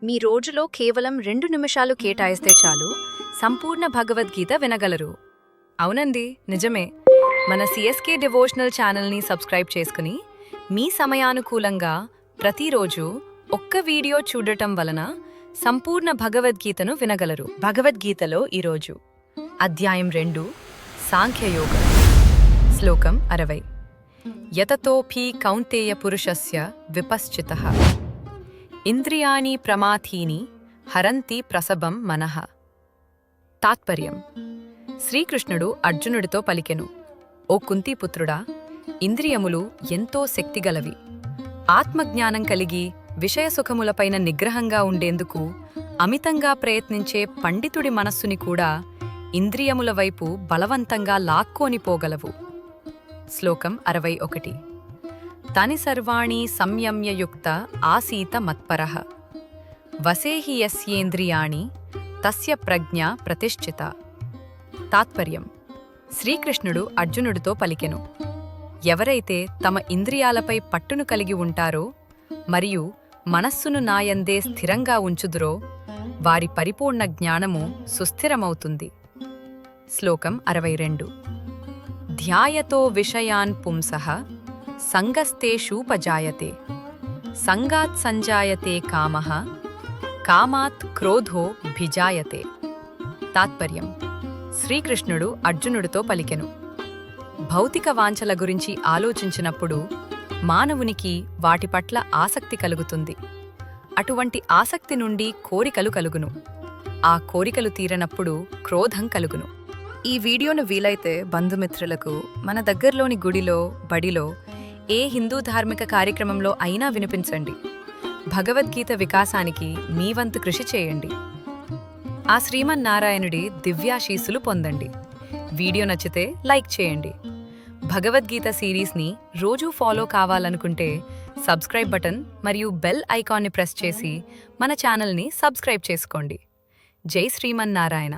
మీ రోజులో కేవలం 2 నిమిషాలు కేటాయిస్తే చాలు సంపూర్ణ భగవద్గీత వినగలరు. అవునండి, నిజమే. మన సిఎస్కే డివోషనల్ ఛానల్ని సబ్స్క్రైబ్ చేసుకుని మీ సమయానుకూలంగా ప్రతిరోజు ఒక్క వీడియో చూడటం వలన సంపూర్ణ భగవద్గీతను వినగలరు. భగవద్గీతలో ఈరోజు అధ్యాయం 2 సాంఖ్యయోగం. శ్లోకం 60. యతతోపి కౌంతేయ పురుషస్య విపశ్చితః ఇంద్రియాణి ప్రమాథీని హరంతి ప్రసభం మనః. తాత్పర్యం: శ్రీకృష్ణుడు అర్జునుడితో పలికెను, ఓ కుంతీపుత్రుడా, ఇంద్రియములు ఎంతో శక్తిగలవి. ఆత్మజ్ఞానం కలిగి విషయసుఖములపైన నిగ్రహంగా ఉండేందుకు అమితంగా ప్రయత్నించే పండితుడి మనస్సుని కూడా ఇంద్రియముల వైపు బలవంతంగా లాక్కోనిపోగలవు. శ్లోకం 61. తాని సర్వాణి సంయమ్యయుక్త ఆసీత మత్పరః వసేహి యస్యేంద్రియాణి తస్య ప్రజ్ఞ ప్రతిష్ఠిత. తాత్పర్యం: శ్రీకృష్ణుడు అర్జునుడితో పలికెను, ఎవరైతే తమ ఇంద్రియాలపై పట్టును కలిగి ఉంటారో మరియు మనస్సును నాయందే స్థిరంగా ఉంచుదురో వారి పరిపూర్ణ జ్ఞానము సుస్థిరమవుతుంది. శ్లోకం 62. ధ్యాయతో విషయాన్ పుంసః సంగస్తేషూపజాయతే సంగాత్ సంజాయతే కామః కామాత్ క్రోధో భిజాయతే. తాత్పర్యం: శ్రీకృష్ణుడు అర్జునుడితో పలికెను, భౌతిక వాంఛల గురించి ఆలోచించినప్పుడు మానవునికి వాటి పట్ల ఆసక్తి కలుగుతుంది. అటువంటి ఆసక్తి నుండి కోరికలు కలుగును. ఆ కోరికలు తీరనప్పుడు క్రోధం కలుగును. ఈ వీడియోను వీలైతే బంధుమిత్రులకు, మన దగ్గరలోని గుడిలో, బడిలో, ఏ హిందూ ధార్మిక కార్యక్రమంలో అయినా వినిపించండి. భగవద్గీత వికాసానికి మీ వంతు కృషి చేయండి. ఆ శ్రీమన్నారాయణుడి దివ్యాశీస్సులు పొందండి. వీడియో నచ్చితే లైక్ చేయండి. భగవద్గీత సిరీస్ని రోజూ ఫాలో కావాలనుకుంటే సబ్స్క్రైబ్ బటన్ మరియు బెల్ ఐకాన్ని ప్రెస్ చేసి మన ఛానల్ని సబ్స్క్రైబ్ చేసుకోండి. జై శ్రీమన్నారాయణ.